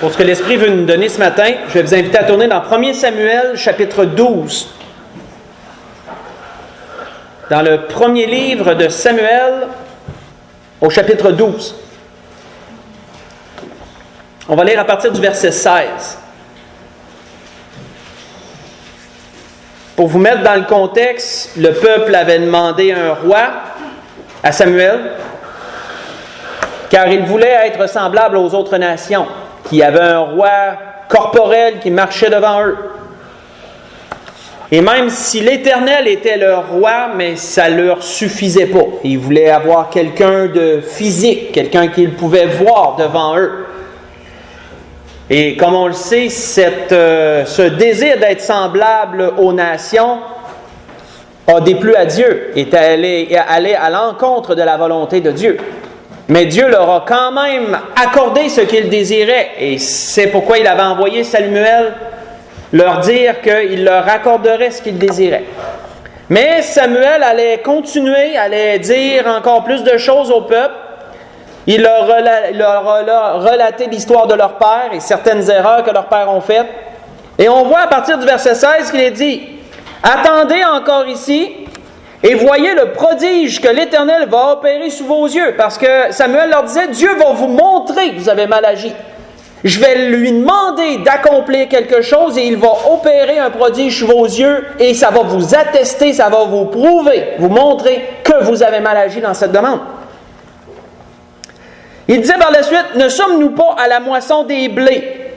pour ce que l'Esprit veut nous donner ce matin, je vais vous inviter à tourner dans 1 Samuel, chapitre 12. Dans le premier livre de Samuel, au chapitre 12. On va lire à partir du verset 16. Pour vous mettre dans le contexte, le peuple avait demandé un roi à Samuel, car il voulait être semblable aux autres nations, qui avaient un roi corporel qui marchait devant eux. Et même si l'Éternel était leur roi, mais ça ne leur suffisait pas. Ils voulaient avoir quelqu'un de physique, quelqu'un qu'ils pouvaient voir devant eux. Et comme on le sait, ce désir d'être semblable aux nations a déplu à Dieu, est allé à l'encontre de la volonté de Dieu. Mais Dieu leur a quand même accordé ce qu'ils désiraient. Et c'est pourquoi il avait envoyé Samuel leur dire qu'il leur accorderait ce qu'ils désiraient. Mais Samuel allait continuer, allait dire encore plus de choses au peuple. Il leur a relaté l'histoire de leur père et certaines erreurs que leur père ont faites. Et on voit à partir du verset 16 qu'il est dit « Attendez encore ici et voyez le prodige que l'Éternel va opérer sous vos yeux. » Parce que Samuel leur disait « Dieu va vous montrer que vous avez mal agi. Je vais lui demander d'accomplir quelque chose et il va opérer un prodige sous vos yeux et ça va vous attester, ça va vous prouver, vous montrer que vous avez mal agi dans cette demande. » Il disait par la suite, « Ne sommes-nous pas à la moisson des blés? »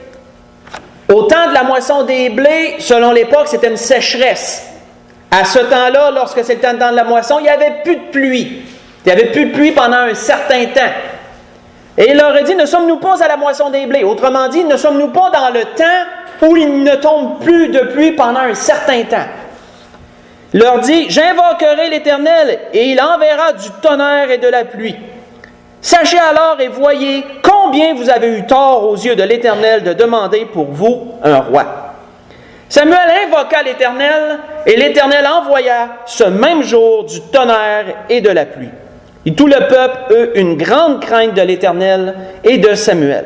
Au temps de la moisson des blés, selon l'époque, c'était une sécheresse. À ce temps-là, lorsque c'était le temps de la moisson, il n'y avait plus de pluie. Il n'y avait plus de pluie pendant un certain temps. Et il leur a dit, « Ne sommes-nous pas à la moisson des blés? » Autrement dit, ne sommes-nous pas dans le temps où il ne tombe plus de pluie pendant un certain temps? Il leur dit, « J'invoquerai l'Éternel et il enverra du tonnerre et de la pluie. Sachez alors et voyez combien vous avez eu tort aux yeux de l'Éternel de demander pour vous un roi. » Samuel invoqua l'Éternel et l'Éternel envoya ce même jour du tonnerre et de la pluie. Et tout le peuple eut une grande crainte de l'Éternel et de Samuel.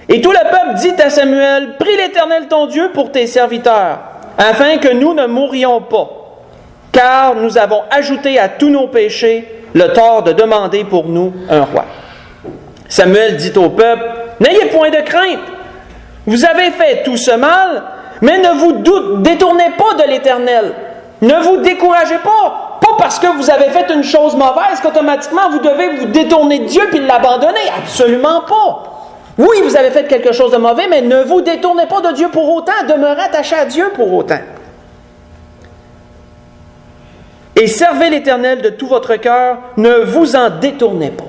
Et tout le peuple dit à Samuel, « Prie l'Éternel ton Dieu pour tes serviteurs, afin que nous ne mourions pas, car nous avons ajouté à tous nos péchés le tort de demander pour nous un roi. » Samuel dit au peuple, « N'ayez point de crainte. Vous avez fait tout ce mal, mais ne vous détournez pas de l'Éternel. Ne vous découragez pas. Pas parce que vous avez fait une chose mauvaise qu'automatiquement vous devez vous détourner de Dieu puis l'abandonner. Absolument pas. Oui, vous avez fait quelque chose de mauvais, mais ne vous détournez pas de Dieu pour autant. Demeurez attaché à Dieu pour autant. Et servez l'Éternel de tout votre cœur, ne vous en détournez pas.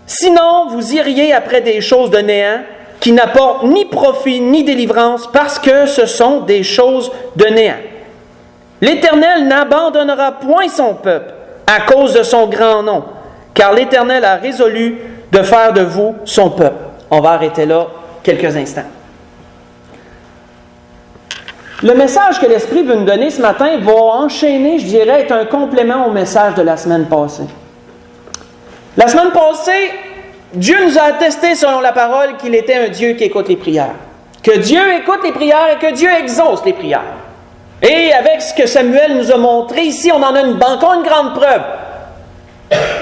Sinon, vous iriez après des choses de néant qui n'apportent ni profit ni délivrance parce que ce sont des choses de néant. L'Éternel n'abandonnera point son peuple à cause de son grand nom, car l'Éternel a résolu de faire de vous son peuple. On va arrêter là quelques instants. Le message que l'Esprit veut nous donner ce matin va enchaîner, je dirais, être un complément au message de la semaine passée. La semaine passée, Dieu nous a attesté, selon la parole, qu'il était un Dieu qui écoute les prières. Que Dieu écoute les prières et que Dieu exauce les prières. Et avec ce que Samuel nous a montré, ici, on en a encore une grande preuve.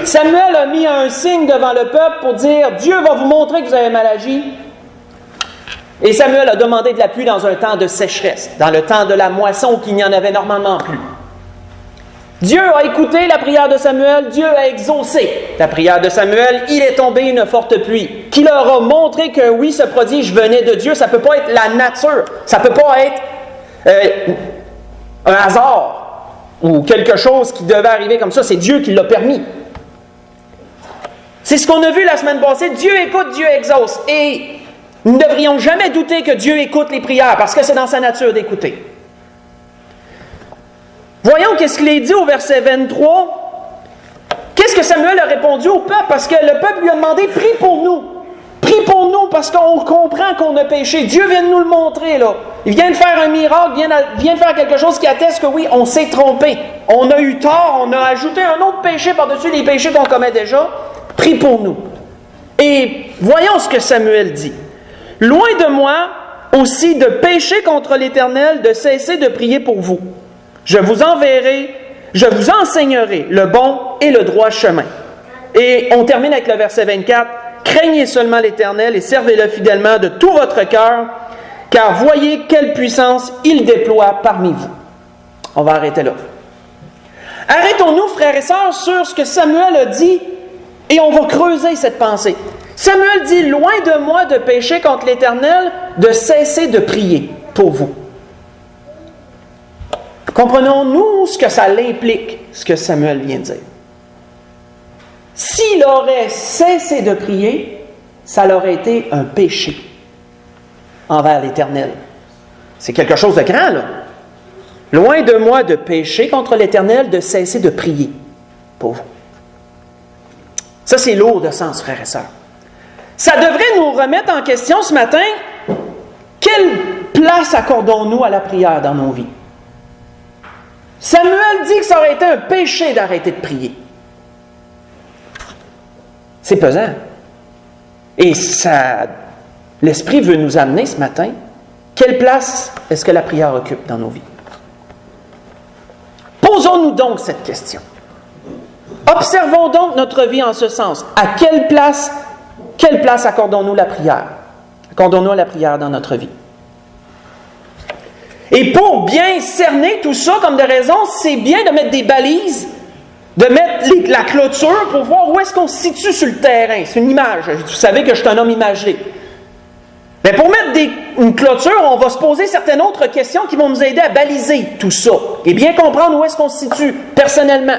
Samuel a mis un signe devant le peuple pour dire « Dieu va vous montrer que vous avez mal agi. » Et Samuel a demandé de la pluie dans un temps de sécheresse, dans le temps de la moisson qu'il n'y en avait normalement plus. Dieu a écouté la prière de Samuel, Dieu a exaucé la prière de Samuel, il est tombé une forte pluie, qui leur a montré que oui, ce prodige venait de Dieu, ça ne peut pas être la nature, ça ne peut pas être un hasard ou quelque chose qui devait arriver comme ça, c'est Dieu qui l'a permis. C'est ce qu'on a vu la semaine passée, Dieu écoute, Dieu exauce, et nous ne devrions jamais douter que Dieu écoute les prières, parce que c'est dans sa nature d'écouter. Voyons qu'est-ce qu'il est dit au verset 23. Qu'est-ce que Samuel a répondu au peuple? Parce que le peuple lui a demandé, prie pour nous. Prie pour nous parce qu'on comprend qu'on a péché. Dieu vient de nous le montrer, là. Il vient de faire un miracle, vient de faire quelque chose qui atteste que oui, on s'est trompé. On a eu tort, on a ajouté un autre péché par-dessus les péchés qu'on commet déjà. Prie pour nous. Et voyons ce que Samuel dit. loin de moi aussi de pécher contre l'Éternel, de cesser de prier pour vous. Je vous enseignerai le bon et le droit chemin. Et on termine avec le verset 24. Craignez seulement l'Éternel et servez-le fidèlement de tout votre cœur, car voyez quelle puissance il déploie parmi vous. On va arrêter là. Arrêtons-nous, frères et sœurs, sur ce que Samuel a dit, et on va creuser cette pensée. Samuel dit, loin de moi de pécher contre l'Éternel, de cesser de prier pour vous. Comprenons-nous ce que ça implique, ce que Samuel vient de dire. S'il aurait cessé de prier, ça aurait été un péché envers l'Éternel. C'est quelque chose de grand, là. Loin de moi de pécher contre l'Éternel, de cesser de prier pour vous. Ça, c'est lourd de sens, frères et sœurs. Ça devrait nous remettre en question ce matin, quelle place accordons-nous à la prière dans nos vies? Samuel dit que ça aurait été un péché d'arrêter de prier. C'est pesant. Et ça, l'Esprit veut nous amener ce matin, quelle place est-ce que la prière occupe dans nos vies? Posons-nous donc cette question. Observons donc notre vie en ce sens. À quelle place accordons-nous la prière? Accordons-nous la prière dans notre vie? Et pour bien cerner tout ça comme de raison, c'est bien de mettre des balises, de mettre la clôture pour voir où est-ce qu'on se situe sur le terrain. C'est une image. Vous savez que je suis un homme imagé. Mais pour mettre une clôture, on va se poser certaines autres questions qui vont nous aider à baliser tout ça et bien comprendre où est-ce qu'on se situe personnellement.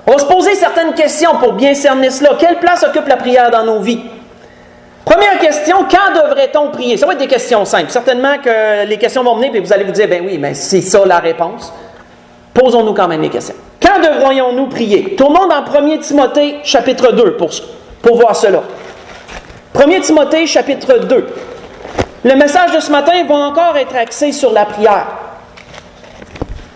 On va se poser certaines questions pour bien cerner cela. Quelle place occupe la prière dans nos vies? Première question, quand devrait-on prier? Ça va être des questions simples. Certainement que les questions vont venir et vous allez vous dire, ben oui, mais c'est ça la réponse. Posons-nous quand même les questions. Quand devrions-nous prier? Tournons dans 1 Timothée, chapitre 2, pour voir cela. 1 Timothée, chapitre 2. Le message de ce matin va encore être axé sur la prière.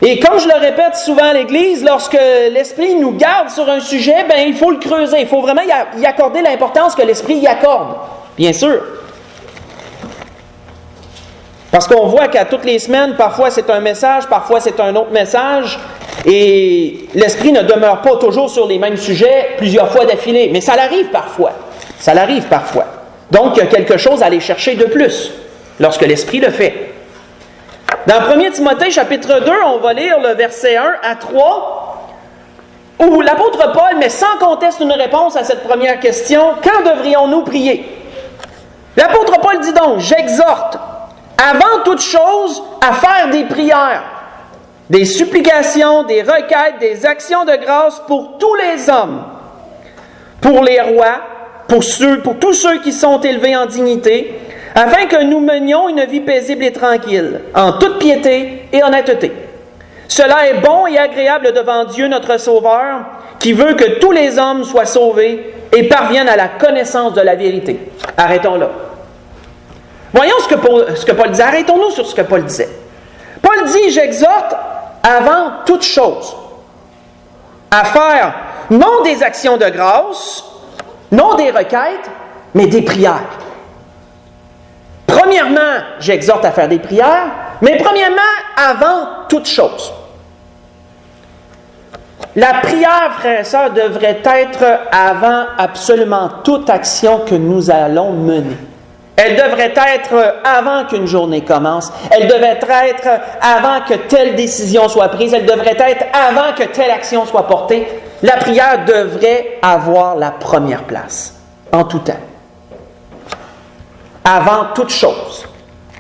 Et comme je le répète souvent à l'Église, lorsque l'Esprit nous garde sur un sujet, ben il faut le creuser. Il faut vraiment y accorder l'importance que l'Esprit y accorde. Bien sûr. Parce qu'on voit qu'à toutes les semaines, parfois c'est un message, parfois c'est un autre message, et l'Esprit ne demeure pas toujours sur les mêmes sujets plusieurs fois d'affilée. Mais ça l'arrive parfois. Ça l'arrive parfois. Donc, il y a quelque chose à aller chercher de plus lorsque l'Esprit le fait. Dans 1 Timothée, chapitre 2, on va lire le verset 1 à 3, où l'apôtre Paul met sans conteste une réponse à cette première question. Quand devrions-nous prier? L'apôtre Paul dit donc, j'exhorte, avant toute chose, à faire des prières, des supplications, des requêtes, des actions de grâce pour tous les hommes, pour les rois, pour tous ceux qui sont élevés en dignité, afin que nous menions une vie paisible et tranquille, en toute piété et honnêteté. Cela est bon et agréable devant Dieu notre Sauveur, qui veut que tous les hommes soient sauvés et parviennent à la connaissance de la vérité. Arrêtons là. Voyons ce que Paul disait. Arrêtons-nous sur ce que Paul disait. Paul dit, j'exhorte avant toute chose à faire non des actions de grâce, non des requêtes, mais des prières. Premièrement, j'exhorte à faire des prières, mais premièrement, avant toute chose. La prière, frères et sœurs, devrait être avant absolument toute action que nous allons mener. Elle devrait être avant qu'une journée commence. Elle devrait être avant que telle décision soit prise. Elle devrait être avant que telle action soit portée. La prière devrait avoir la première place, en tout temps. Avant toute chose,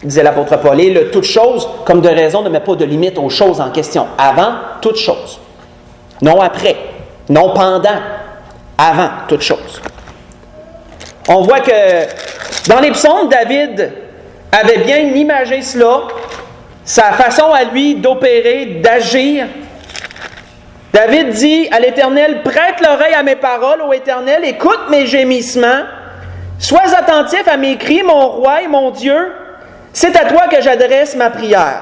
disait l'apôtre Paul. Et le toute chose, comme de raison, ne met pas de limite aux choses en question. Avant toute chose. Non après. Non pendant. Avant toute chose. On voit que dans les psaumes, David avait bien imagé cela, sa façon à lui d'opérer, d'agir. David dit à l'Éternel, prête l'oreille à mes paroles, ô Éternel, écoute mes gémissements, sois attentif à mes cris, mon roi et mon Dieu, c'est à toi que j'adresse ma prière.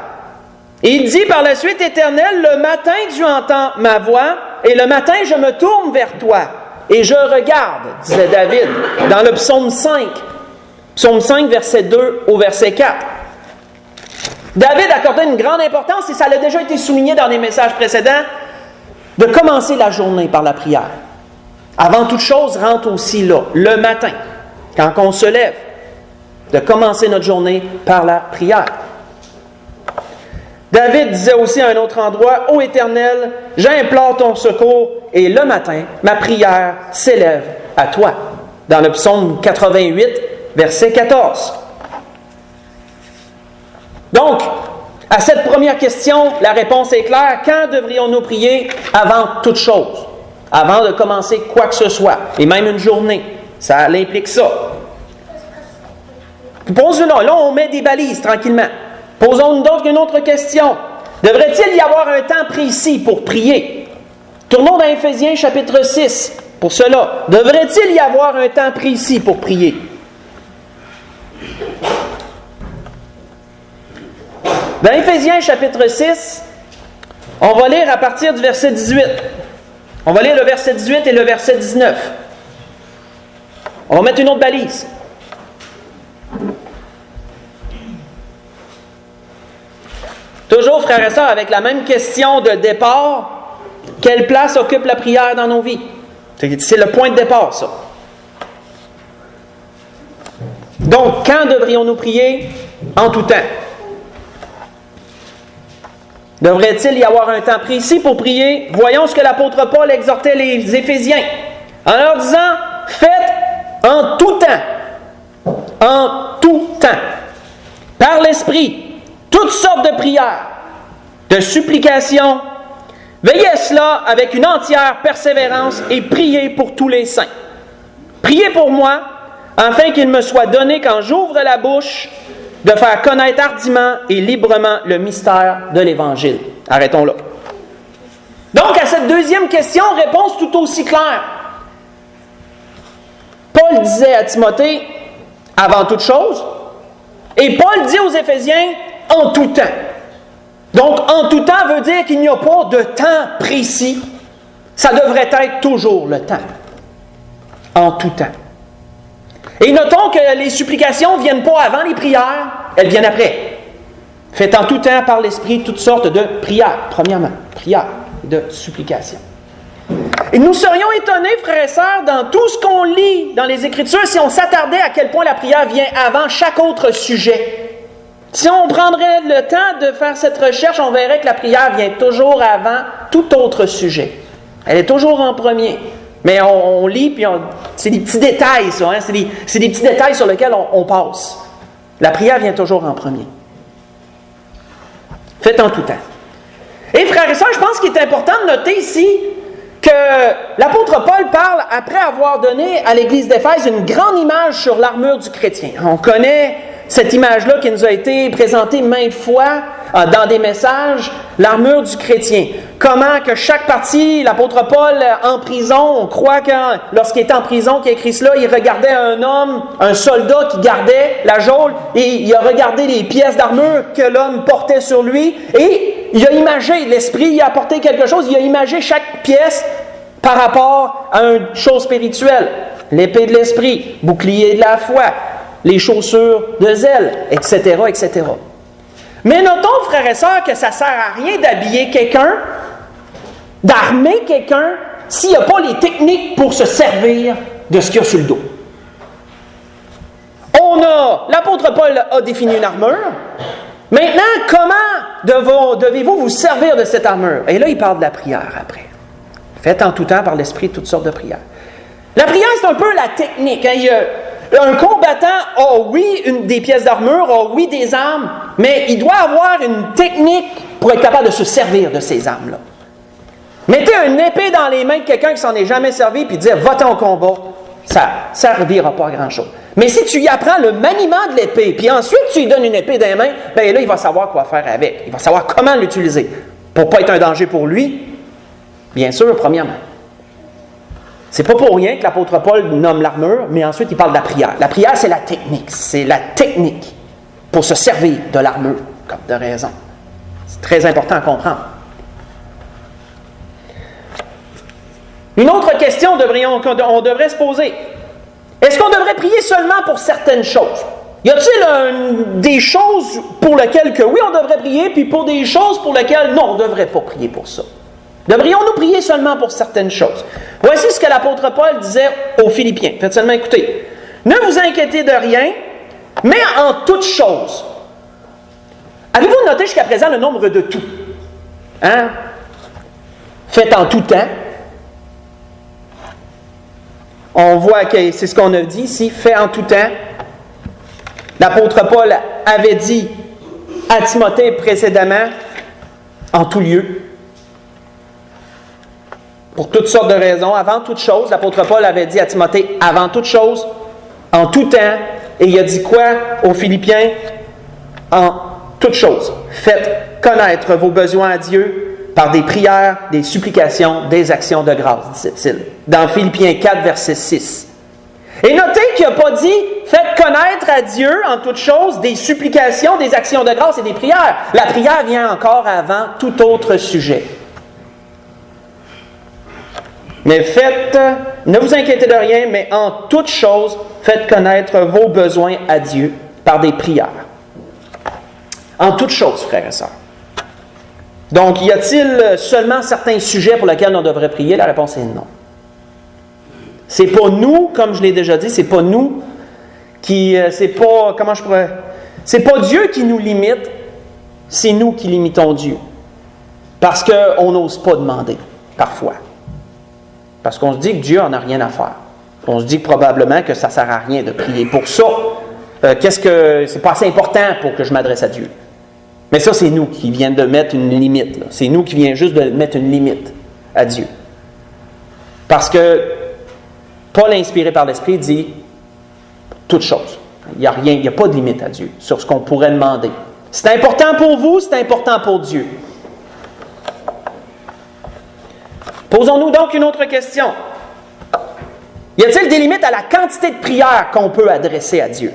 Et il dit par la suite, Éternel, le matin tu entends ma voix, et le matin je me tourne vers toi. Et je regarde, disait David, dans le psaume 5. Psaume 5, verset 2 au verset 4. David accordait une grande importance, et ça a déjà été souligné dans les messages précédents, de commencer la journée par la prière. Avant toute chose, rentre aussi là, le matin, quand on se lève, de commencer notre journée par la prière. David disait aussi à un autre endroit, « Ô Éternel, j'implore ton secours, et le matin, ma prière s'élève à toi. » Dans le psaume 88, verset 14. Donc, à cette première question, la réponse est claire. Quand devrions-nous prier? Avant toute chose. Avant de commencer quoi que ce soit. Et même une journée. Ça implique ça. Posons-nous, là, on met des balises tranquillement. Posons-nous donc une autre question. Devrait-il y avoir un temps précis pour prier? Tournons dans Éphésiens chapitre 6 pour cela. Devrait-il y avoir un temps précis pour prier? Dans Éphésiens chapitre 6, on va lire à partir du verset 18. On va lire le verset 18 et le verset 19. On va mettre une autre balise. Toujours, frères et sœurs, avec la même question de départ, quelle place occupe la prière dans nos vies? C'est le point de départ, ça. Donc, quand devrions-nous prier? En tout temps. Devrait-il y avoir un temps précis pour prier? Voyons ce que l'apôtre Paul exhortait les Éphésiens, en leur disant, faites en tout temps, en tout temps, par l'Esprit, toutes sortes de prières, de supplications. Veillez à cela avec une entière persévérance et priez pour tous les saints. Priez pour moi, afin qu'il me soit donné, quand j'ouvre la bouche, de faire connaître hardiment et librement le mystère de l'Évangile. Arrêtons là. Donc, à cette deuxième question, réponse tout aussi claire. Paul disait à Timothée, avant toute chose, et Paul dit aux Éphésiens, en tout temps. Donc, en tout temps veut dire qu'il n'y a pas de temps précis. Ça devrait être toujours le temps. En tout temps. Et notons que les supplications ne viennent pas avant les prières, elles viennent après. Faites en tout temps par l'Esprit toutes sortes de prières. Premièrement, prières de supplications. Et nous serions étonnés, frères et sœurs, dans tout ce qu'on lit dans les Écritures, si on s'attardait à quel point la prière vient avant chaque autre sujet. Si on prendrait le temps de faire cette recherche, on verrait que la prière vient toujours avant tout autre sujet. Elle est toujours en premier. Mais on lit, puis c'est des petits détails, ça. Hein? C'est des petits détails sur lesquels on passe. La prière vient toujours en premier. Faites en tout temps. Et frères et sœurs, je pense qu'il est important de noter ici que l'apôtre Paul parle après avoir donné à l'Église d'Éphèse une grande image sur l'armure du chrétien. On connaît cette image-là qui nous a été présentée maintes fois dans des messages, l'armure du chrétien. Comment que chaque partie, l'apôtre Paul en prison, on croit que lorsqu'il était en prison, qu'il a écrit cela, il regardait un homme, un soldat qui gardait la geôle, et il a regardé les pièces d'armure que l'homme portait sur lui, et il a imagé, l'esprit il a apporté quelque chose, il a imagé chaque pièce par rapport à une chose spirituelle. L'épée de l'esprit, bouclier de la foi, les chaussures de zèle, etc., etc. Mais notons, frères et sœurs, que ça ne sert à rien d'habiller quelqu'un, d'armer quelqu'un, s'il n'y a pas les techniques pour se servir de ce qu'il y a sur le dos. L'apôtre Paul a défini une armure. Maintenant, comment devez-vous vous servir de cette armure? Et là, il parle de la prière après. Faites en tout temps par l'Esprit toutes sortes de prières. La prière, c'est un peu la technique. Un combattant a, oui, des pièces d'armure, a, oui, des armes, mais il doit avoir une technique pour être capable de se servir de ces armes-là. Mettez une épée dans les mains de quelqu'un qui s'en est jamais servi puis dire « va-t'en au combat », ça ne servira pas à grand-chose. Mais si tu y apprends le maniement de l'épée, puis ensuite tu lui donnes une épée dans les mains, bien là, il va savoir quoi faire avec. Il va savoir comment l'utiliser pour ne pas être un danger pour lui, bien sûr, premièrement. C'est pas pour rien que l'apôtre Paul nomme l'armure, mais ensuite il parle de la prière. La prière, c'est la technique. C'est la technique pour se servir de l'armure, comme de raison. C'est très important à comprendre. Une autre question on devrait se poser. Est-ce qu'on devrait prier seulement pour certaines choses? Y a-t-il des choses pour lesquelles que oui, on devrait prier, puis pour des choses pour lesquelles non, on ne devrait pas prier pour ça? Devrions-nous prier seulement pour certaines choses? Voici ce que l'apôtre Paul disait aux Philippiens. Faites seulement écouter. Ne vous inquiétez de rien, mais en toutes choses. Avez-vous noté jusqu'à présent le nombre de tout? Hein? Faites en tout temps. On voit que c'est ce qu'on a dit ici, fait en tout temps. L'apôtre Paul avait dit à Timothée précédemment, en tout lieu. Pour toutes sortes de raisons, avant toute chose, l'apôtre Paul avait dit à Timothée, avant toute chose, en tout temps, et il a dit quoi aux Philippiens? En toute chose. Faites connaître vos besoins à Dieu par des prières, des supplications, des actions de grâce, disait-il. Dans Philippiens 4, verset 6. Et notez qu'il n'a pas dit « Faites connaître à Dieu en toutes choses des supplications, des actions de grâce et des prières ». La prière vient encore avant tout autre sujet. Mais ne vous inquiétez de rien, mais en toutes choses, faites connaître vos besoins à Dieu par des prières. En toutes choses, frères et sœurs. Donc, y a-t-il seulement certains sujets pour lesquels on devrait prier? La réponse est non. C'est pas nous, comme je l'ai déjà dit, c'est pas nous qui... c'est pas Dieu qui nous limite, c'est nous qui limitons Dieu. Parce qu'on n'ose pas demander, parfois. Parce qu'on se dit que Dieu n'en a rien à faire. On se dit probablement que ça ne sert à rien de prier pour ça. C'est pas assez important pour que je m'adresse à Dieu. Mais ça, c'est nous qui vient de mettre une limite. Là. C'est nous qui vient juste de mettre une limite à Dieu. Parce que Paul, inspiré par l'Esprit, dit toute chose. Il n'y a pas de limite à Dieu sur ce qu'on pourrait demander. C'est important pour vous, c'est important pour Dieu. Posons-nous donc une autre question. Y a-t-il des limites à la quantité de prières qu'on peut adresser à Dieu?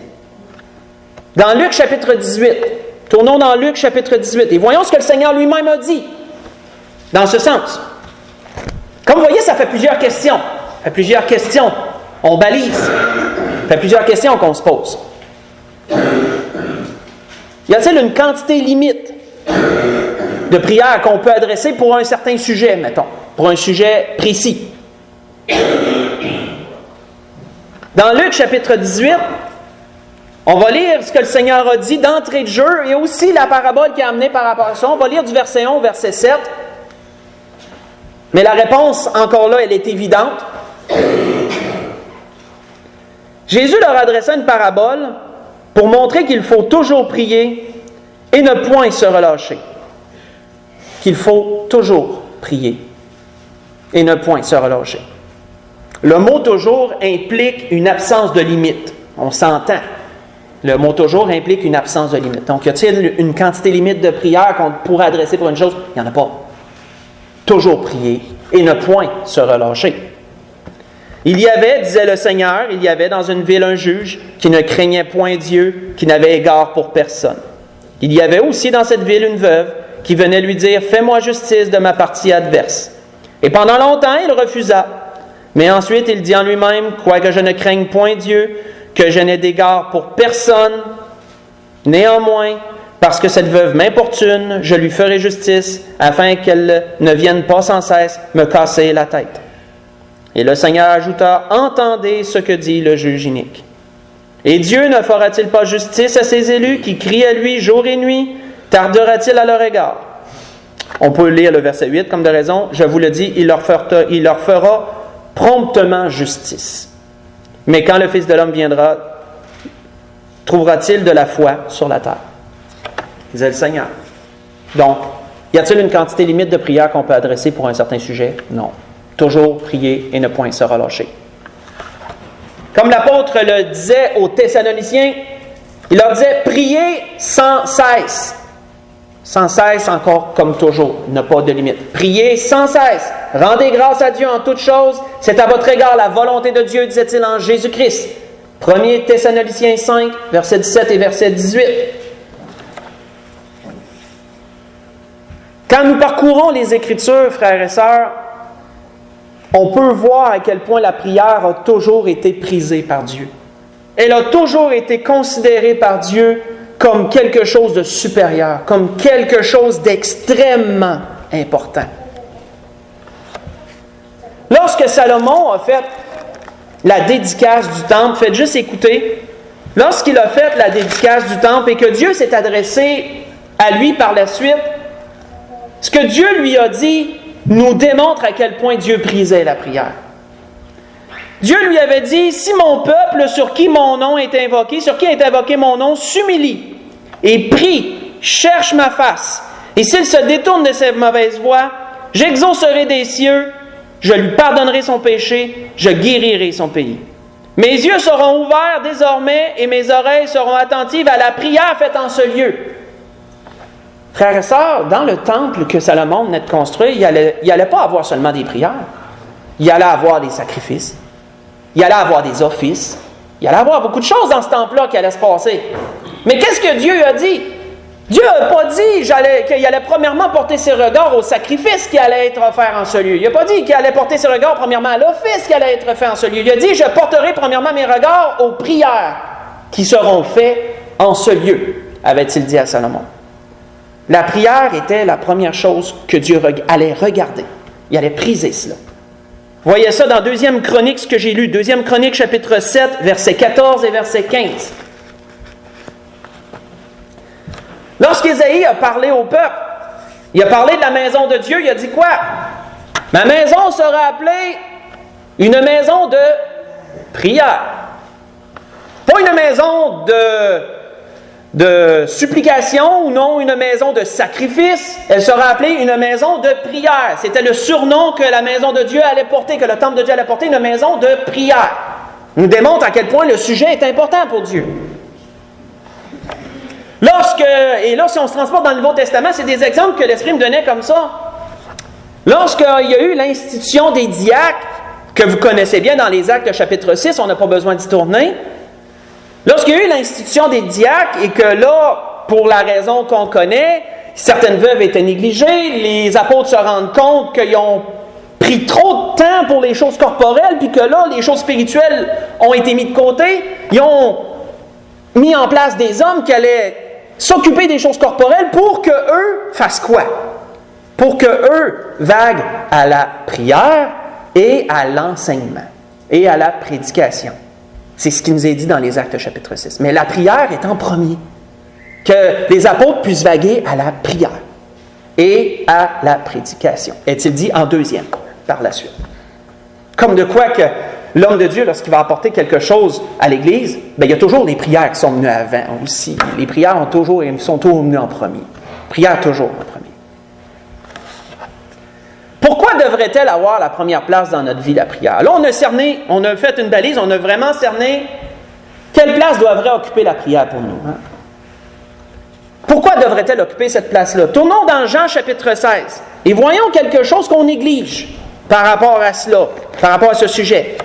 Dans Luc chapitre 18, tournons dans Luc chapitre 18 et voyons ce que le Seigneur lui-même a dit dans ce sens. Comme vous voyez, ça fait plusieurs questions. Ça fait plusieurs questions. On balise. Ça fait plusieurs questions qu'on se pose. Y a-t-il une quantité limite de prières qu'on peut adresser pour un certain sujet, mettons, pour un sujet précis? Dans Luc chapitre 18, on va lire ce que le Seigneur a dit d'entrée de jeu et aussi la parabole qui a amené par rapport à ça. On va lire du verset 1 au verset 7. Mais la réponse, encore là, elle est évidente. Jésus leur adressa une parabole pour montrer qu'il faut toujours prier et ne point se relâcher. Qu'il faut toujours prier et ne point se relâcher. Le mot « toujours » implique une absence de limite. On s'entend. Le mot « toujours » implique une absence de limite. Donc, y a-t-il une quantité limite de prières qu'on pourrait adresser pour une chose? Il n'y en a pas. Toujours prier et ne point se relâcher. Il y avait, disait le Seigneur, il y avait dans une ville un juge qui ne craignait point Dieu, qui n'avait égard pour personne. Il y avait aussi dans cette ville une veuve qui venait lui dire « Fais-moi justice de ma partie adverse. » Et pendant longtemps, il refusa. Mais ensuite, il dit en lui-même « Quoique je ne craigne point Dieu, que je n'ai d'égard pour personne, néanmoins, parce que cette veuve m'importune, je lui ferai justice, afin qu'elle ne vienne pas sans cesse me casser la tête. » Et le Seigneur ajouta « Entendez ce que dit le juge inique. Et Dieu ne fera-t-il pas justice à ses élus qui crient à lui jour et nuit? Tardera-t-il à leur égard? » On peut lire le verset 8 comme de raison. Je vous le dis, il leur fera promptement justice. Mais quand le Fils de l'homme viendra, trouvera-t-il de la foi sur la terre? Disait le Seigneur. Donc, y a-t-il une quantité limite de prières qu'on peut adresser pour un certain sujet? Non. Toujours prier et ne point se relâcher. Comme l'apôtre le disait aux Thessaloniciens, il leur disait « Priez sans cesse ». Sans cesse, encore comme toujours, n'a pas de limite. Priez sans cesse. Rendez grâce à Dieu en toutes choses. C'est à votre égard la volonté de Dieu, disait-il en Jésus-Christ. 1 Thessaloniciens 5, verset 17 et verset 18. Quand nous parcourons les Écritures, frères et sœurs, on peut voir à quel point la prière a toujours été prisée par Dieu. Elle a toujours été considérée par Dieu comme quelque chose de supérieur, comme quelque chose d'extrêmement important. Lorsque Salomon a fait la dédicace du temple, faites juste écouter, lorsqu'il a fait la dédicace du temple et que Dieu s'est adressé à lui par la suite, ce que Dieu lui a dit nous démontre à quel point Dieu prisait la prière. Dieu lui avait dit, si mon peuple sur qui mon nom est invoqué, sur qui est invoqué mon nom, s'humilie et prie, cherche ma face, et s'il se détourne de ses mauvaises voies, j'exaucerai des cieux, je lui pardonnerai son péché, je guérirai son pays. Mes yeux seront ouverts désormais et mes oreilles seront attentives à la prière faite en ce lieu. Frères et sœurs, dans le temple que Salomon venait de construire, il n'allait pas avoir seulement des prières. Il allait avoir des sacrifices. Il allait avoir des offices. Il allait avoir beaucoup de choses dans ce temple-là qui allaient se passer. Mais qu'est-ce que Dieu a dit? Dieu n'a pas dit qu'il allait premièrement porter ses regards au sacrifice qui allait être offert en ce lieu. Il n'a pas dit qu'il allait porter ses regards premièrement à l'office qui allait être fait en ce lieu. Il a dit, je porterai premièrement mes regards aux prières qui seront faites en ce lieu, avait-il dit à Salomon. La prière était la première chose que Dieu allait regarder. Il allait priser cela. Voyez ça dans 2e Chronique, ce que j'ai lu. 2e Chronique, chapitre 7, versets 14 et verset 15. Lorsqu'Ésaïe a parlé au peuple, il a parlé de la maison de Dieu, il a dit quoi? Ma maison sera appelée une maison de prière. Pas une maison de supplication ou non une maison de sacrifice, elle sera appelée une maison de prière. C'était le surnom que la maison de Dieu allait porter, que le temple de Dieu allait porter, une maison de prière. Il nous démontre à quel point le sujet est important pour Dieu. Et là, si on se transporte dans le Nouveau Testament, c'est des exemples que l'Esprit me donnait comme ça. Lorsqu'il y a eu l'institution des diacres, que vous connaissez bien dans les Actes chapitre 6, on n'a pas besoin d'y tourner. Lorsqu'il y a eu l'institution des diacres et que là, pour la raison qu'on connaît, certaines veuves étaient négligées, les apôtres se rendent compte qu'ils ont pris trop de temps pour les choses corporelles, puis que là, les choses spirituelles ont été mises de côté. Ils ont mis en place des hommes qui allaient s'occuper des choses corporelles pour qu'eux fassent quoi? Pour qu'eux vaguent à la prière et à l'enseignement et à la prédication. C'est ce qui nous est dit dans les Actes chapitre 6. Mais la prière est en premier. Que les apôtres puissent vaguer à la prière et à la prédication. Est-il dit en deuxième, par la suite. Comme de quoi que l'homme de Dieu, lorsqu'il va apporter quelque chose à l'Église, il y a toujours les prières qui sont venues avant aussi. Les prières sont toujours venues en premier. Prière toujours en premier. Pourquoi devrait-elle avoir la première place dans notre vie, la prière? Là, on a fait une balise, on a vraiment cerné quelle place devrait occuper la prière pour nous. Hein? Pourquoi devrait-elle occuper cette place-là? Tournons dans Jean chapitre 16 et voyons quelque chose qu'on néglige par rapport à cela, par rapport à ce sujet.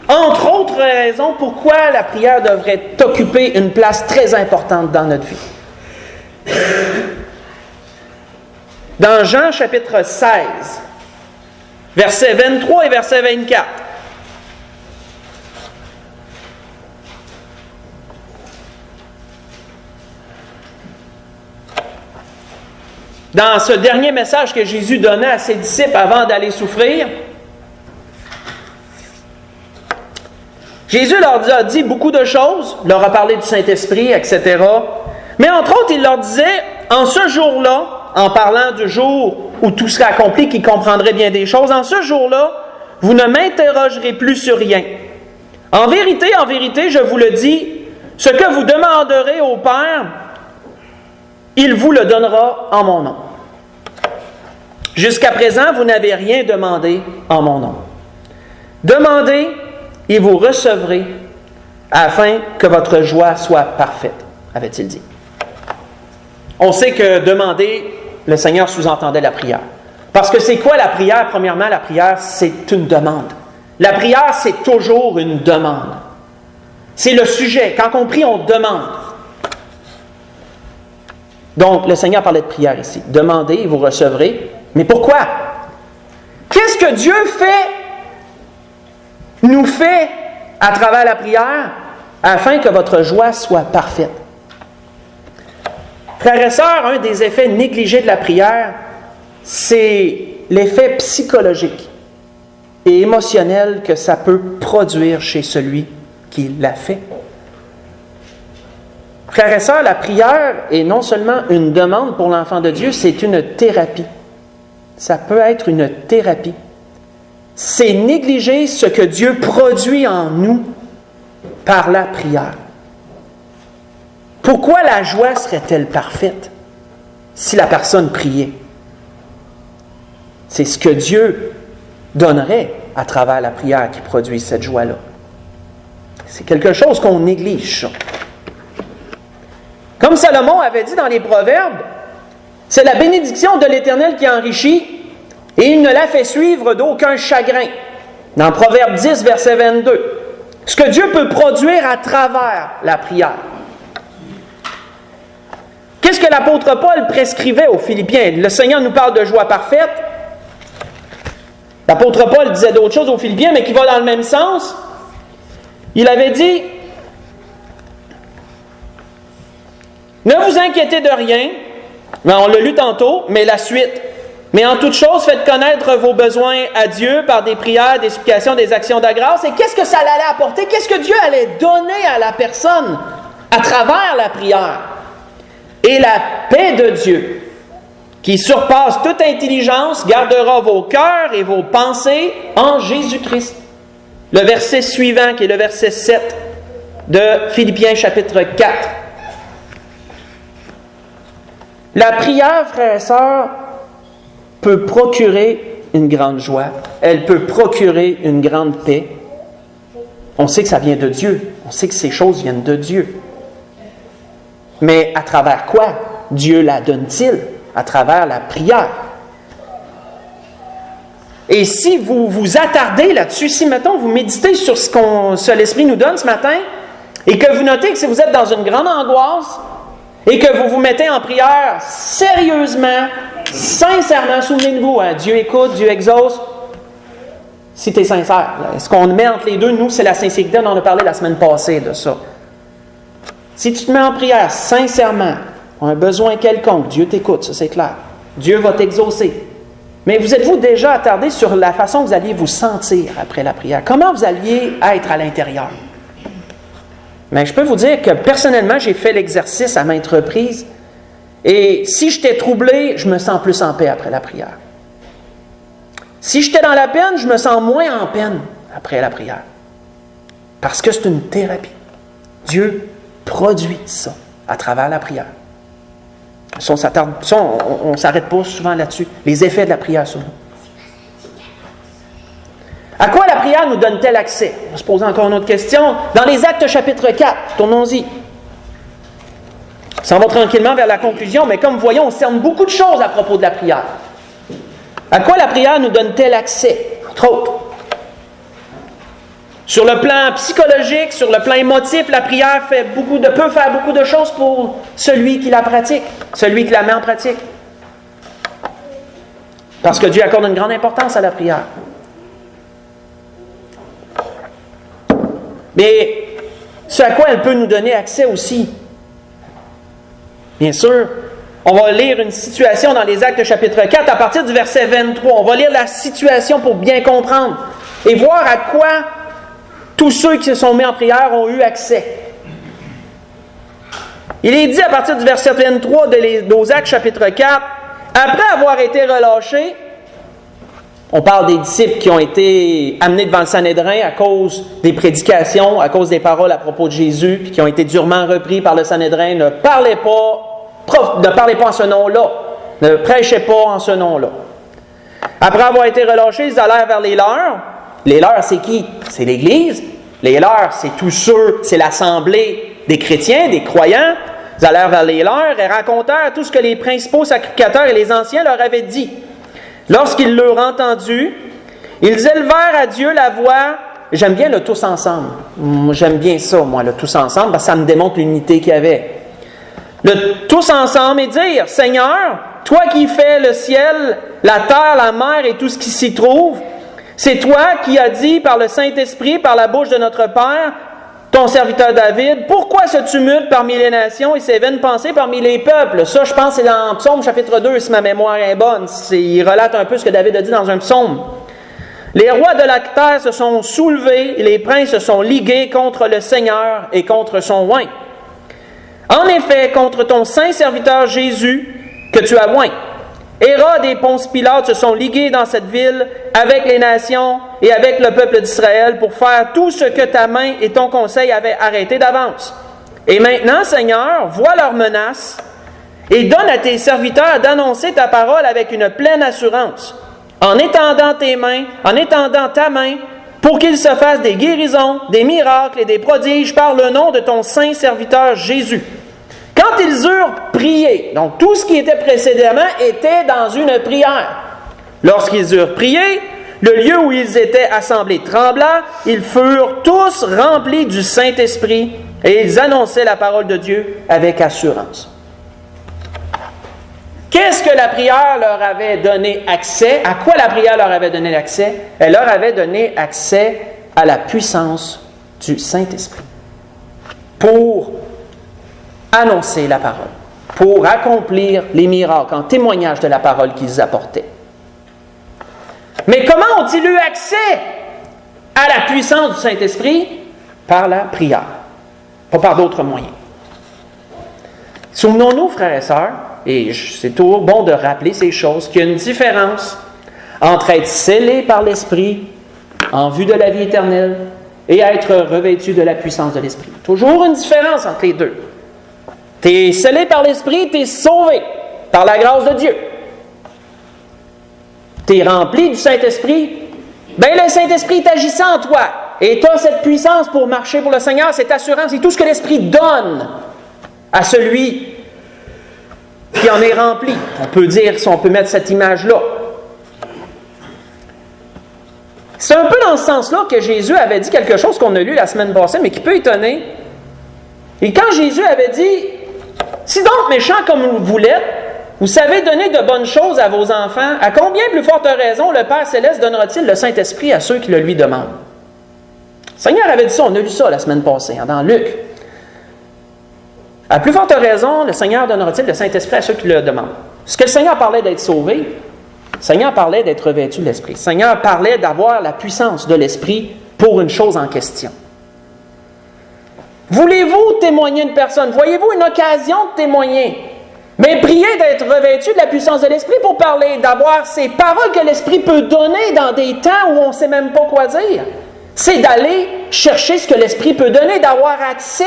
Entre autres raisons, pourquoi la prière devrait occuper une place très importante dans notre vie. Dans Jean chapitre 16, versets 23 et verset 24. Dans ce dernier message que Jésus donnait à ses disciples avant d'aller souffrir, Jésus leur a dit beaucoup de choses, leur a parlé du Saint-Esprit, etc. Mais entre autres, il leur disait, en ce jour-là, en parlant du jour où tout sera accompli, qui comprendrait bien des choses, en ce jour-là, vous ne m'interrogerez plus sur rien. En vérité, je vous le dis, ce que vous demanderez au Père, il vous le donnera en mon nom. Jusqu'à présent, vous n'avez rien demandé en mon nom. Demandez et vous recevrez, afin que votre joie soit parfaite, avait-il dit. On sait que demander, le Seigneur sous-entendait la prière. Parce que c'est quoi la prière? Premièrement, la prière, c'est une demande. La prière, c'est toujours une demande. C'est le sujet. Quand on prie, on demande. Donc, le Seigneur parlait de prière ici. Demandez et vous recevrez. Mais pourquoi? Qu'est-ce que Dieu fait nous fait à travers la prière afin que votre joie soit parfaite. Frères et sœurs, un des effets négligés de la prière, c'est l'effet psychologique et émotionnel que ça peut produire chez celui qui l'a fait. Frères et sœurs, la prière est non seulement une demande pour l'enfant de Dieu, c'est une thérapie. Ça peut être une thérapie. C'est négliger ce que Dieu produit en nous par la prière. Pourquoi la joie serait-elle parfaite si la personne priait? C'est ce que Dieu donnerait à travers la prière qui produit cette joie-là. C'est quelque chose qu'on néglige, ça. Comme Salomon avait dit dans les Proverbes, c'est la bénédiction de l'Éternel qui enrichit et il ne la fait suivre d'aucun chagrin. Dans Proverbe 10, verset 22. Ce que Dieu peut produire à travers la prière. Qu'est-ce que l'apôtre Paul prescrivait aux Philippiens? Le Seigneur nous parle de joie parfaite. L'apôtre Paul disait d'autres choses aux Philippiens, mais qui va dans le même sens. Il avait dit, ne vous inquiétez de rien, on l'a lu tantôt, mais la suite. Mais en toute chose, faites connaître vos besoins à Dieu par des prières, des supplications, des actions de grâce. Et qu'est-ce que ça allait apporter? Qu'est-ce que Dieu allait donner à la personne à travers la prière? Et la paix de Dieu, qui surpasse toute intelligence, gardera vos cœurs et vos pensées en Jésus-Christ. Le verset suivant, qui est le verset 7 de Philippiens chapitre 4. La prière, frères et sœurs, peut procurer une grande joie. Elle peut procurer une grande paix. On sait que ça vient de Dieu. On sait que ces choses viennent de Dieu. Mais à travers quoi Dieu la donne-t-il? À travers la prière. Et si vous vous attardez là-dessus, si, mettons, vous méditez sur ce l'Esprit nous donne ce matin, et que vous notez que si vous êtes dans une grande angoisse, et que vous vous mettez en prière sérieusement, sincèrement, souvenez-vous, hein, Dieu écoute, Dieu exauce, si tu es sincère. Ce qu'on met entre les deux, nous, c'est la sincérité, on en a parlé la semaine passée de ça. Si tu te mets en prière sincèrement, pour un besoin quelconque, Dieu t'écoute, ça c'est clair. Dieu va t'exaucer. Mais vous êtes-vous déjà attardé sur la façon que vous alliez vous sentir après la prière? Comment vous alliez être à l'intérieur? Mais je peux vous dire que personnellement, j'ai fait l'exercice à maintes reprises. Et si j'étais troublé, je me sens plus en paix après la prière. Si j'étais dans la peine, je me sens moins en peine après la prière. Parce que c'est une thérapie. Dieu produit ça à travers la prière. Ça, on ne s'arrête pas souvent là-dessus. Les effets de la prière sur nous. À quoi la prière nous donne-t-elle accès? On va se poser encore une autre question. Dans les Actes chapitre 4, tournons-y. On s'en va tranquillement vers la conclusion, mais comme voyons, on cerne beaucoup de choses à propos de la prière. À quoi la prière nous donne-t-elle accès? Entre autres. Sur le plan psychologique, sur le plan émotif, la prière peut faire beaucoup de choses pour celui qui la pratique, celui qui la met en pratique. Parce que Dieu accorde une grande importance à la prière. Mais ce à quoi elle peut nous donner accès aussi. Bien sûr, on va lire une situation dans les Actes chapitre 4 à partir du verset 23. On va lire la situation pour bien comprendre et voir à quoi tous ceux qui se sont mis en prière ont eu accès. Il est dit à partir du verset 23 de Actes chapitre 4, après avoir été relâchés, on parle des disciples qui ont été amenés devant le Sanhédrin à cause des prédications, à cause des paroles à propos de Jésus, puis qui ont été durement repris par le Sanhédrin. Ne parlez pas en ce nom-là. Ne prêchez pas en ce nom-là. Après avoir été relâchés, ils allèrent vers les leurs. Les leurs, c'est qui? C'est l'Église. Les leurs, c'est tous ceux, c'est l'assemblée des chrétiens, des croyants. Ils allèrent vers les leurs et racontèrent tout ce que les principaux sacrificateurs et les anciens leur avaient dit. Lorsqu'ils l'eurent entendu, ils élevèrent à Dieu la voix. J'aime bien le tous ensemble. J'aime bien ça, moi, le tous ensemble, parce que ça me démontre l'unité qu'il y avait. Le tous ensemble et dire, Seigneur, toi qui fais le ciel, la terre, la mer et tout ce qui s'y trouve, C'est toi qui as dit par le Saint-Esprit, par la bouche de notre Père, ton serviteur David, pourquoi ce tumulte parmi les nations et ces vaines pensées parmi les peuples? Ça, je pense, c'est dans Psaume chapitre 2, si ma mémoire est bonne. Il relate un peu ce que David a dit dans un psaume. Les rois de la terre se sont soulevés, et les princes se sont ligués contre le Seigneur et contre son oint. En effet, contre ton saint serviteur Jésus, que tu as oint. Hérode et Ponce Pilate se sont ligués dans cette ville avec les nations et avec le peuple d'Israël pour faire tout ce que ta main et ton conseil avaient arrêté d'avance. Et maintenant, Seigneur, vois leurs menaces et donne à tes serviteurs d'annoncer ta parole avec une pleine assurance, en étendant ta main, pour qu'il se fasse des guérisons, des miracles et des prodiges par le nom de ton saint serviteur Jésus. Quand ils eurent prié, donc tout ce qui était précédemment était dans une prière. Lorsqu'ils eurent prié, le lieu où ils étaient assemblés trembla, ils furent tous remplis du Saint-Esprit et ils annonçaient la parole de Dieu avec assurance. Qu'est-ce que la prière leur avait donné accès? À quoi la prière leur avait donné accès? Elle leur avait donné accès à la puissance du Saint-Esprit pour annoncer la parole, pour accomplir les miracles en témoignage de la parole qu'ils apportaient. Mais comment ont-ils eu accès à la puissance du Saint-Esprit? Par la prière, pas par d'autres moyens. Souvenons-nous, frères et sœurs, et c'est toujours bon de rappeler ces choses, qu'il y a une différence entre être scellé par l'Esprit en vue de la vie éternelle et être revêtu de la puissance de l'Esprit. Toujours une différence entre les deux. Tu es scellé par l'Esprit, tu es sauvé par la grâce de Dieu. Tu es rempli du Saint-Esprit, bien le Saint-Esprit est agissant en toi. Et tu as cette puissance pour marcher pour le Seigneur, cette assurance, c'est tout ce que l'Esprit donne à celui qui en est rempli. On peut dire, si on peut mettre cette image-là. C'est un peu dans ce sens-là que Jésus avait dit quelque chose qu'on a lu la semaine passée, mais qui peut étonner. Et quand Jésus avait dit, « Si donc, méchants comme vous l'êtes, vous savez donner de bonnes choses à vos enfants, à combien plus forte raison le Père Céleste donnera-t-il le Saint-Esprit à ceux qui le lui demandent? » Le Seigneur avait dit ça, on a lu ça la semaine passée, dans Luc. À plus forte raison, le Seigneur donnera-t-il le Saint-Esprit à ceux qui le demandent. Ce que le Seigneur parlait d'être sauvé, le Seigneur parlait d'être revêtu de l'Esprit. Le Seigneur parlait d'avoir la puissance de l'Esprit pour une chose en question. Voulez-vous témoigner une personne? Voyez-vous une occasion de témoigner? Mais priez d'être revêtu de la puissance de l'Esprit pour parler, d'avoir ces paroles que l'Esprit peut donner dans des temps où on ne sait même pas quoi dire. C'est d'aller chercher ce que l'Esprit peut donner, d'avoir accès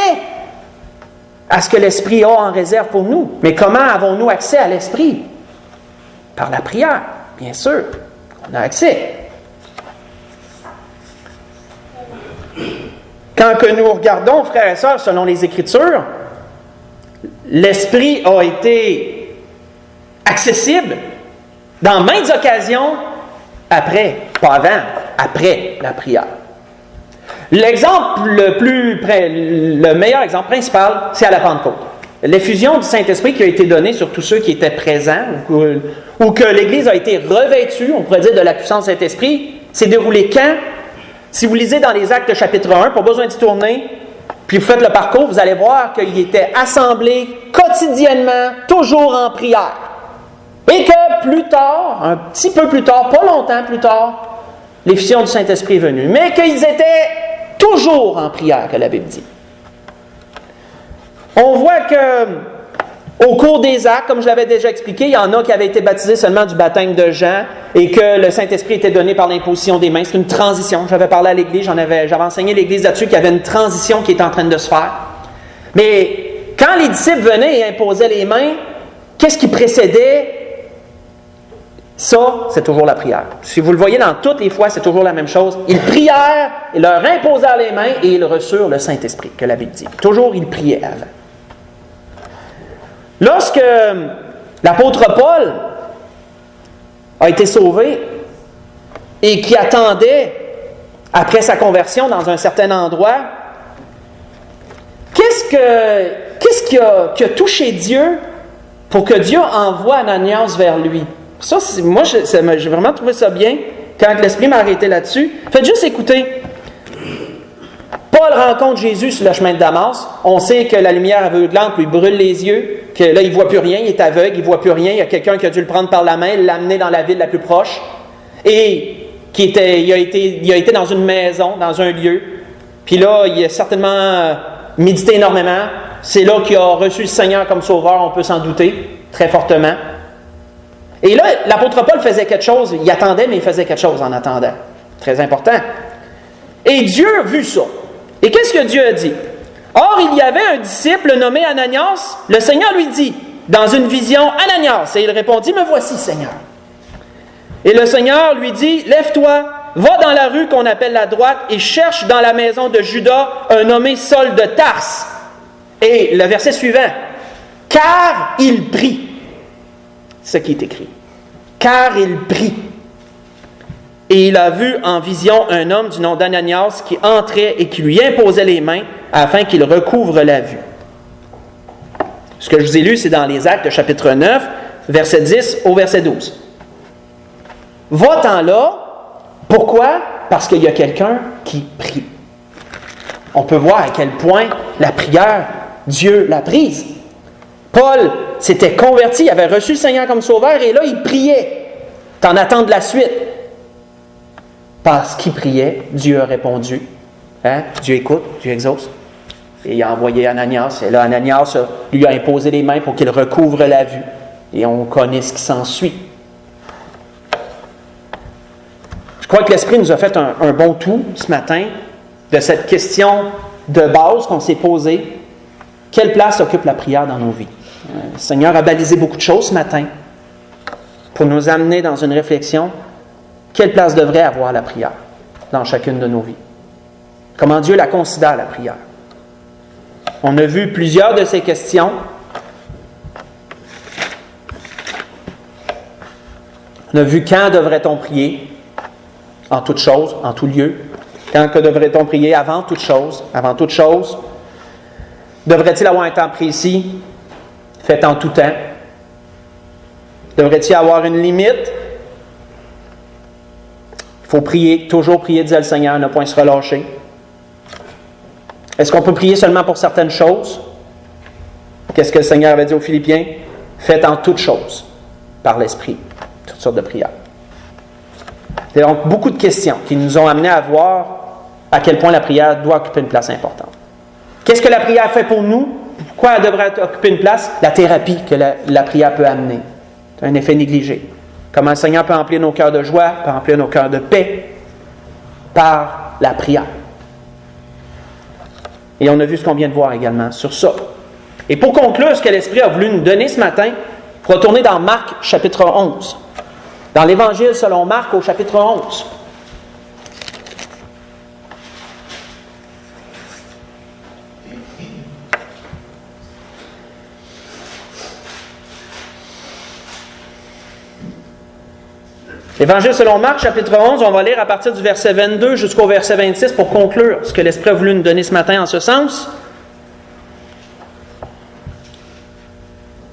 à ce que l'Esprit a en réserve pour nous. Mais comment avons-nous accès à l'Esprit? Par la prière, bien sûr. On a accès. Quand que nous regardons, frères et sœurs, selon les Écritures, l'Esprit a été accessible dans maintes occasions après, pas avant, après la prière. L'exemple le meilleur exemple principal, c'est à la Pentecôte. L'effusion du Saint-Esprit qui a été donnée sur tous ceux qui étaient présents, ou que l'Église a été revêtue, on pourrait dire, de la puissance du Saint-Esprit, s'est déroulé quand? Si vous lisez dans les Actes chapitre 1, pas besoin d'y tourner, puis vous faites le parcours, vous allez voir qu'ils étaient assemblés quotidiennement, toujours en prière. Et que plus tard, un petit peu plus tard, pas longtemps plus tard, l'effusion du Saint-Esprit est venue. Mais qu'ils étaient toujours en prière, que la Bible dit. On voit que, au cours des actes, comme je l'avais déjà expliqué, il y en a qui avaient été baptisés seulement du baptême de Jean et que le Saint-Esprit était donné par l'imposition des mains. C'est une transition. J'avais parlé à l'Église, j'avais enseigné l'Église là-dessus qu'il y avait une transition qui est en train de se faire. Mais quand les disciples venaient et imposaient les mains, qu'est-ce qui précédait? Ça, c'est toujours la prière. Si vous le voyez dans toutes les fois, c'est toujours la même chose. Ils prièrent, ils leur imposèrent les mains et ils reçurent le Saint-Esprit, que la Bible dit. Toujours, ils priaient avant. Lorsque l'apôtre Paul a été sauvé et qui attendait, après sa conversion dans un certain endroit, qu'est-ce qui a touché Dieu pour que Dieu envoie Ananias vers lui? Ça, moi, j'ai vraiment trouvé ça bien. quand l'Esprit m'a arrêté là-dessus. Faites juste écouter. Paul rencontre Jésus sur le chemin de Damas. On sait que la lumière aveuglante lui brûle les yeux, que là, il ne voit plus rien, il est aveugle, il ne voit plus rien. Il y a quelqu'un qui a dû le prendre par la main, l'amener dans la ville la plus proche. Et il a été dans une maison, dans un lieu. Puis là, il a certainement médité énormément. C'est là qu'il a reçu le Seigneur comme sauveur, on peut s'en douter, très fortement. Et là, l'apôtre Paul faisait quelque chose. Il attendait, mais il faisait quelque chose en attendant. Très important. Et Dieu a vu ça. Et qu'est-ce que Dieu a dit? Or, il y avait un disciple nommé Ananias. Le Seigneur lui dit, dans une vision, Ananias. Et il répondit, me voici, Seigneur. Et le Seigneur lui dit, lève-toi, va dans la rue qu'on appelle la droite et cherche dans la maison de Judas un nommé Saul de Tarse. Et le verset suivant, car il prie. C'est ce qui est écrit. Car il prie. Et il a vu en vision un homme du nom d'Ananias qui entrait et qui lui imposait les mains afin qu'il recouvre la vue. Ce que je vous ai lu, c'est dans les Actes, chapitre 9, verset 10 au verset 12. Va-t'en là. Pourquoi? Parce qu'il y a quelqu'un qui prie. On peut voir à quel point la prière, Dieu l'a prise. Paul s'était converti, il avait reçu le Seigneur comme sauveur et là, il priait. T'en attends de la suite. Parce qu'il priait, Dieu a répondu. Dieu écoute, Dieu exauce. Et il a envoyé Ananias. Et là, Ananias lui a imposé les mains pour qu'il recouvre la vue. Et on connaît ce qui s'ensuit. Je crois que l'Esprit nous a fait un bon tout ce matin de cette question de base qu'on s'est posée. Quelle place occupe la prière dans nos vies? Le Seigneur a balisé beaucoup de choses ce matin pour nous amener dans une réflexion. Quelle place devrait avoir la prière dans chacune de nos vies? Comment Dieu la considère, la prière? On a vu plusieurs de ces questions. On a vu quand devrait-on prier? En toute chose, en tout lieu. Quand que devrait-on prier? Avant toute chose. Avant toute chose. Devrait-il avoir un temps précis? Fait en tout temps. Devrait-il avoir une limite? Il faut prier, toujours prier, disait le Seigneur, ne point se relâcher. Est-ce qu'on peut prier seulement pour certaines choses? Qu'est-ce que le Seigneur avait dit aux Philippiens? Faites en toutes choses, par l'Esprit, toutes sortes de prières. Il y a donc beaucoup de questions qui nous ont amenés à voir à quel point la prière doit occuper une place importante. Qu'est-ce que la prière fait pour nous? Pourquoi elle devrait occuper une place? La thérapie que la prière peut amener. C'est un effet négligé. Comment le Seigneur peut remplir nos cœurs de joie, peut remplir nos cœurs de paix par la prière. Et on a vu ce qu'on vient de voir également sur ça. Et pour conclure, ce que l'Esprit a voulu nous donner ce matin, il faut retourner dans Marc, chapitre 11. Dans l'Évangile selon Marc, au chapitre 11. L'Évangile selon Marc, chapitre 11, on va lire à partir du verset 22 jusqu'au verset 26 pour conclure ce que l'Esprit a voulu nous donner ce matin en ce sens.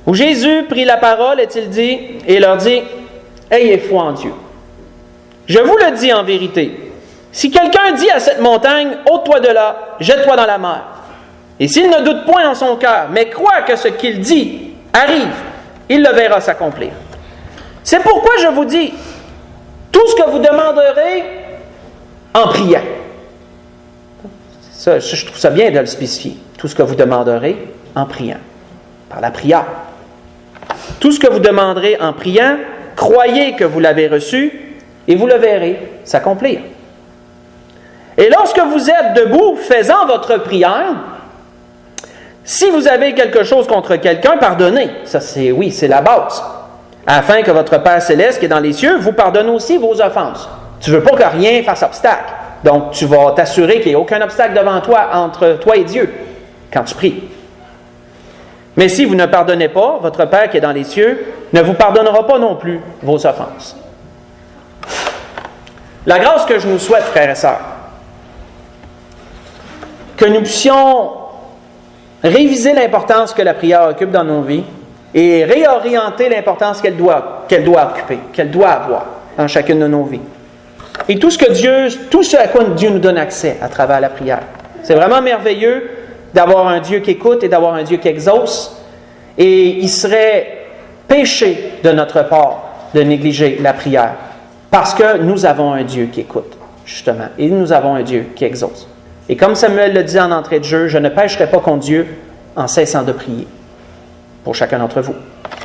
Où Jésus prit la parole, est-il dit, et leur dit, « Ayez foi en Dieu. Je vous le dis en vérité, si quelqu'un dit à cette montagne, « Ôte-toi de là, jette-toi dans la mer. » Et s'il ne doute point en son cœur, mais croit que ce qu'il dit arrive, il le verra s'accomplir. C'est pourquoi je vous dis, tout ce que vous demanderez en priant. » Ça, je trouve ça bien de le spécifier. Tout ce que vous demanderez en priant. Par la prière. Tout ce que vous demanderez en priant, croyez que vous l'avez reçu et vous le verrez s'accomplir. Et lorsque vous êtes debout faisant votre prière, si vous avez quelque chose contre quelqu'un, pardonnez. Ça, c'est la base. Afin que votre Père céleste qui est dans les cieux vous pardonne aussi vos offenses. Tu ne veux pas que rien fasse obstacle. Donc, tu vas t'assurer qu'il n'y ait aucun obstacle devant toi, entre toi et Dieu, quand tu pries. Mais si vous ne pardonnez pas, votre Père qui est dans les cieux ne vous pardonnera pas non plus vos offenses. La grâce que je nous souhaite, frères et sœurs, que nous puissions réviser l'importance que la prière occupe dans nos vies et réorienter l'importance qu'elle doit occuper, qu'elle doit avoir dans chacune de nos vies. et tout ce à quoi Dieu nous donne accès à travers la prière. C'est vraiment merveilleux d'avoir un Dieu qui écoute et d'avoir un Dieu qui exauce. Et il serait péché de notre part de négliger la prière. Parce que nous avons un Dieu qui écoute, justement. Et nous avons un Dieu qui exauce. Et comme Samuel le dit en entrée de jeu, je ne pécherai pas contre Dieu en cessant de prier. Pour chacun d'entre vous.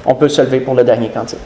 On peut se lever pour le dernier cantique.